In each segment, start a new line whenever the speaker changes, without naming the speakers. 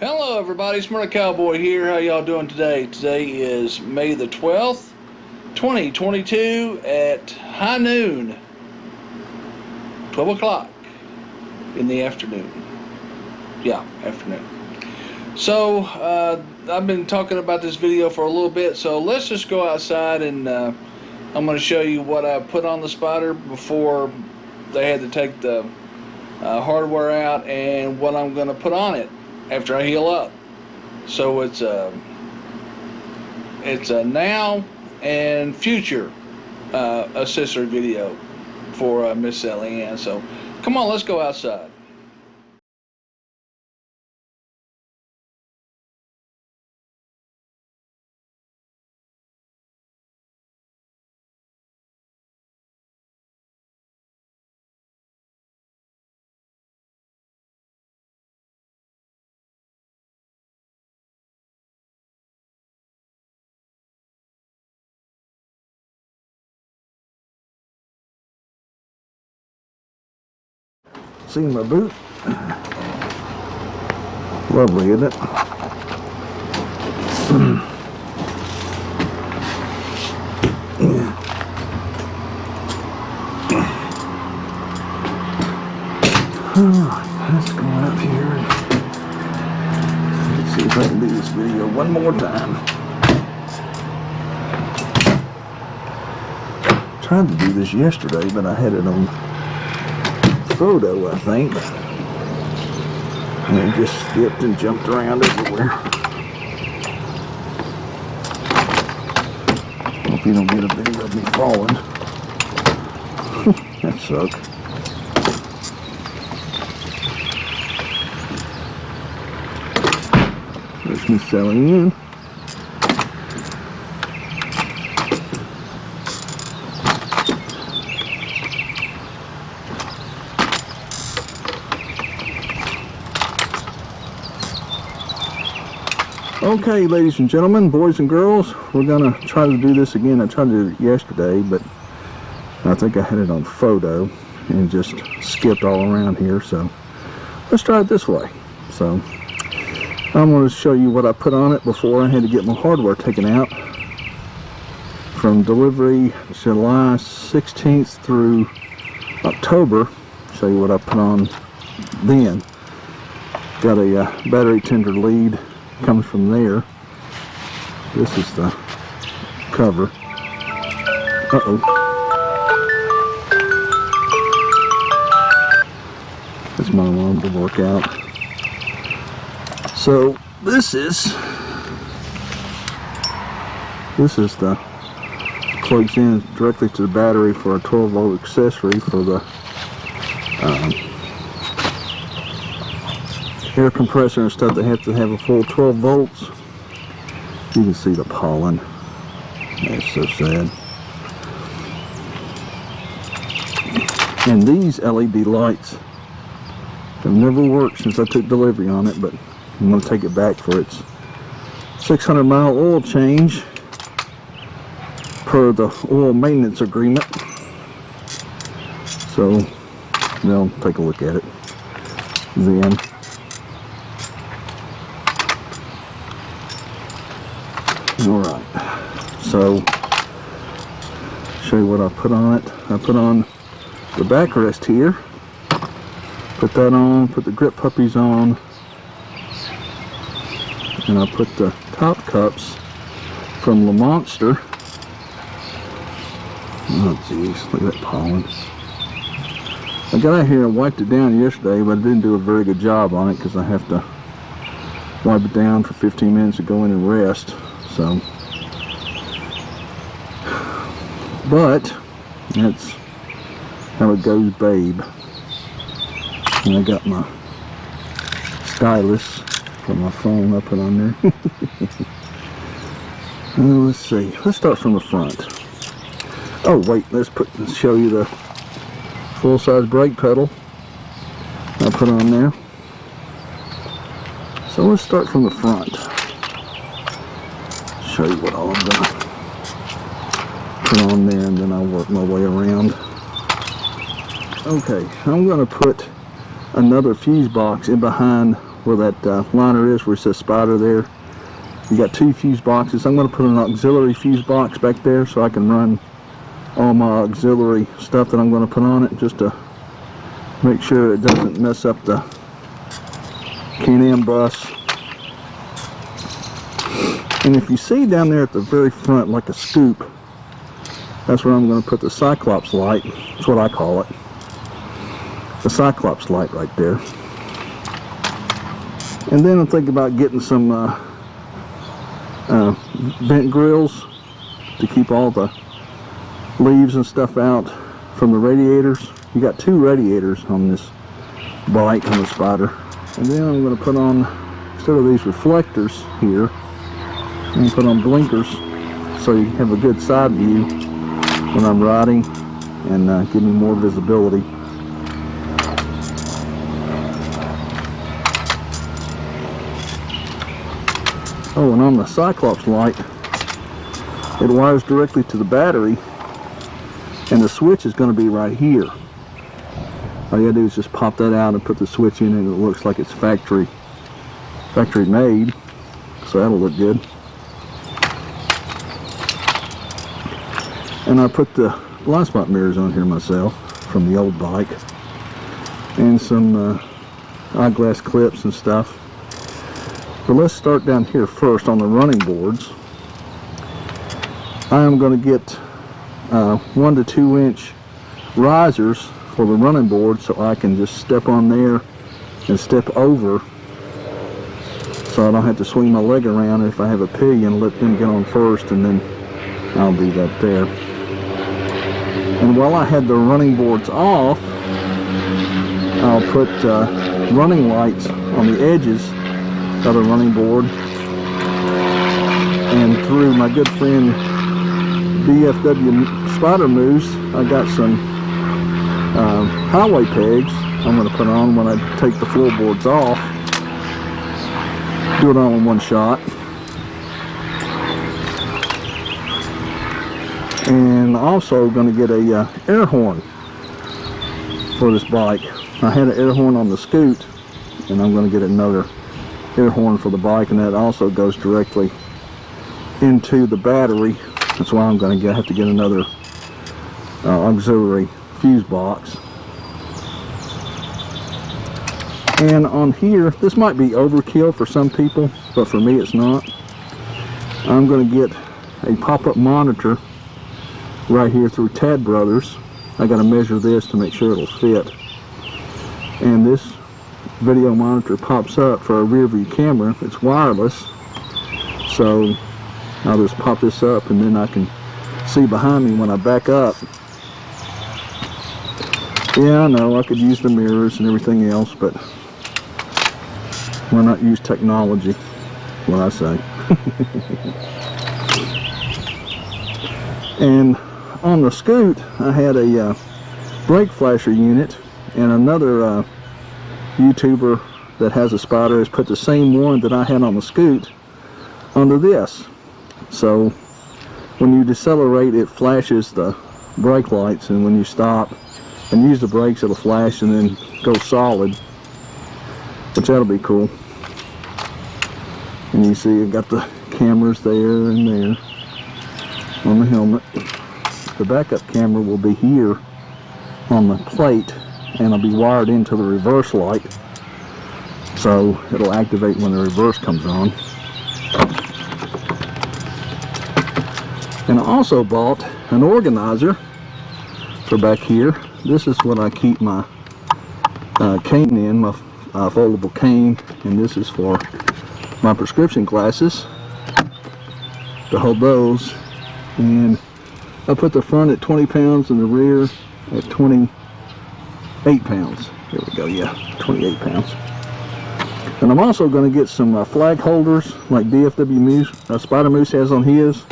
Hello everybody, Smart Cowboy here. How y'all doing today? Today is May the 12th, 2022 at high noon, 12 o'clock in the afternoon. Yeah, afternoon. So, I've been talking about this video for a little bit, so let's just go outside and I'm going to show you what I put on the Spider before they had to take the hardware out and what I'm going to put on it after I heal up. So it's a now and future accessory video for Miss Sally Ann. So come on, let's go outside. See my boot? Lovely, isn't it? Alright, let's go out here and let's see if I can do this video one more time. Tried to do this yesterday, but I had it on photo, I think, and it just skipped and jumped around everywhere. Hope you don't get a video of me falling. That sucked. There's me selling in. Okay, ladies and gentlemen, boys and girls, we're gonna try to do this again. I tried to do it yesterday, but I think I had it on photo and just skipped all around here. So let's try it this way. So I'm going to show you what I put on it before I had to get my hardware taken out. From delivery July 16th through October, show you what I put on then. Got a battery tender lead. Comes from there. This is the cover. That's my alarm to work out. So this is the plugs in directly to the battery for a 12-volt accessory for the air compressor and stuff. They have to have a full 12 volts. You can see the pollen. That's so sad. And these LED lights have never worked since I took delivery on it, but I'm going to take it back for its 600-mile oil change per the oil maintenance agreement. So they'll take a look at it then. Alright, so show you what I put on it. I put on the backrest here, put that on, put the grip puppies on, and I put the top cups from Le Monster. Oh jeez, look at that pollen. I got out here and wiped it down yesterday, but I didn't do a very good job on it because I have to wipe it down for 15 minutes to go in and rest. So, but that's how it goes, babe. And I got my stylus for my phone I put on there. Let's see. Let's start from the front. Oh wait, let's show you the full-size brake pedal I put on there. So let's start from the front. Show you what all I'm gonna put on there, and then I'll work my way around. Okay, I'm gonna put another fuse box in behind where that liner is, where it says spider there, you got 2 fuse boxes. I'm going to put an auxiliary fuse box back there so I can run all my auxiliary stuff that I'm going to put on it, just to make sure it doesn't mess up the Can-Am bus. And if you see down there at the very front, like a scoop, that's where I'm going to put the Cyclops light. That's what I call it. The Cyclops light right there. And then I'm thinking about getting some vent grills to keep all the leaves and stuff out from the radiators. You got 2 radiators on this bike, on the Spider. And then I'm going to put on, instead of these reflectors here, I'm going to put on blinkers so you have a good side view when I'm riding, and give me more visibility. Oh, and on the Cyclops light, it wires directly to the battery, and the switch is going to be right here. All you gotta do is just pop that out and put the switch in, and it looks like it's factory made, so that'll look good. And I put the blind spot mirrors on here myself from the old bike, and some eyeglass clips and stuff. But let's start down here first on the running boards. I am going to get 1 to 2 inch risers for the running board, so I can just step on there and step over, so I don't have to swing my leg around if I have a pig and let them get on first, and then I'll do that there. And while I had the running boards off, I'll put running lights on the edges of the running board, and through my good friend BFW Spider Moose, I got some highway pegs I'm going to put on when I take the floorboards off. Do it all in one shot. And also going to get a air horn for this bike. I had an air horn on the Scoot, and I'm going to get another air horn for the bike, and that also goes directly into the battery. That's why I'm going to have to get another auxiliary fuse box. And on here, this might be overkill for some people, but for me it's not. I'm going to get a pop-up monitor right here through Tad Brothers. I got to measure this to make sure it'll fit. And this video monitor pops up for a rear view camera. It's wireless, so I'll just pop this up, and then I can see behind me when I back up. Yeah, I know I could use the mirrors and everything else, but why not use technology, what I say. And on the Scoot, I had a brake flasher unit, and another YouTuber that has a Spider has put the same one that I had on the Scoot under this. So when you decelerate, it flashes the brake lights, and when you stop and use the brakes, it'll flash and then go solid, which that'll be cool. And you see I got the cameras there and there on the helmet. The backup camera will be here on the plate, and it'll be wired into the reverse light, so it'll activate when the reverse comes on. And I also bought an organizer for back here. This is what I keep my cane in, my foldable cane, and this is for my prescription glasses, to hold those. And I put the front at 20 pounds and the rear at 28 pounds. There we go, yeah, 28 pounds. And I'm also going to get some flag holders like DFW Moose, Spider Moose has on his,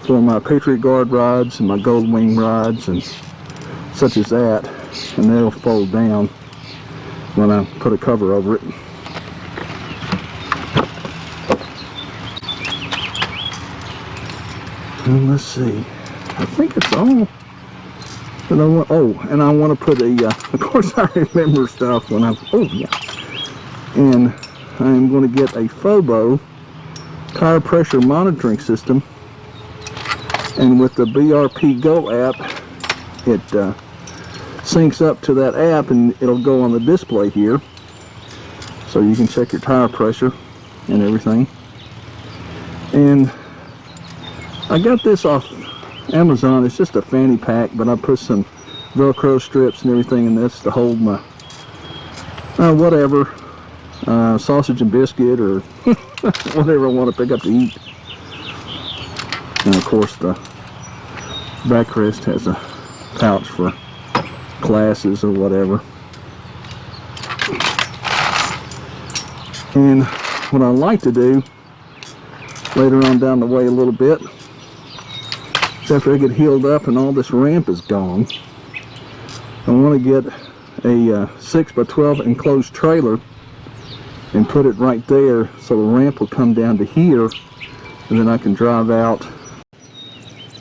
for my Patriot Guard rides and my Gold Wing rides and such as that. And they'll fold down when I put a cover over it. And let's see, I think it's all that I want. Oh, and I want to put a, of course I remember stuff when I, oh yeah. And I am going to get a Fobo tire pressure monitoring system, and with the BRP Go app, it syncs up to that app and it'll go on the display here, so you can check your tire pressure and everything. And I got this off Amazon. It's just a fanny pack, but I put some Velcro strips and everything in this to hold my whatever, sausage and biscuit or whatever I want to pick up to eat. And of course the backrest has a pouch for glasses or whatever. And what I like to do later on down the way a little bit, after I get healed up and all this ramp is gone, I want to get a 6x12 enclosed trailer and put it right there, so the ramp will come down to here, and then I can drive out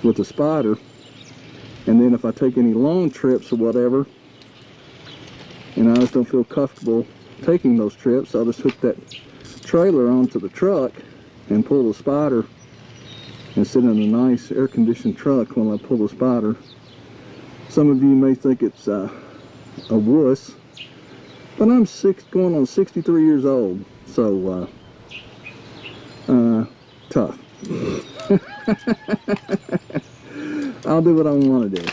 with the Spider. And then if I take any long trips or whatever, and I just don't feel comfortable taking those trips, I'll just hook that trailer onto the truck and pull the Spider and sit in a nice air-conditioned truck while I pull the Spider. Some of you may think it's a wuss, but I'm going on 63 years old, so tough. I'll do what I want to do.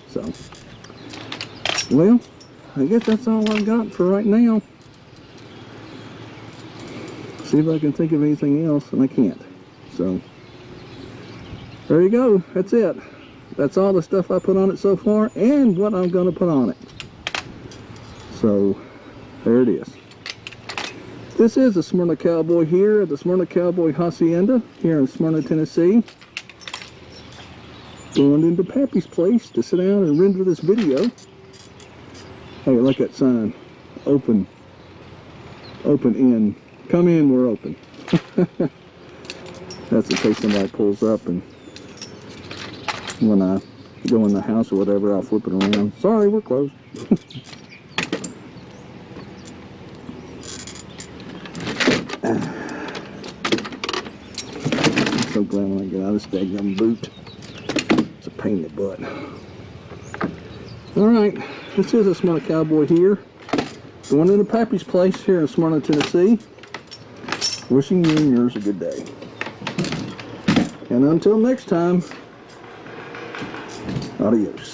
So, well, I guess that's all I've got for right now. See if I can think of anything else, and I can't. So, there you go. That's it. That's all the stuff I put on it so far, and what I'm going to put on it. So, there it is. This is the Smyrna Cowboy here at the Smyrna Cowboy Hacienda here in Smyrna, Tennessee. Going into Pappy's place to sit down and render this video. Hey, like that sign. Open in. Come in, we're open. That's in case somebody pulls up, and when I go in the house or whatever, I'll flip it around. Sorry, we're closed. I'm so glad when I get out of this daggum boot. It's a pain in the butt. Alright, this is a Smyrna Cowboy here. Going into Pappy's place here in Smyrna, Tennessee. Wishing you and yours a good day. And until next time, adios.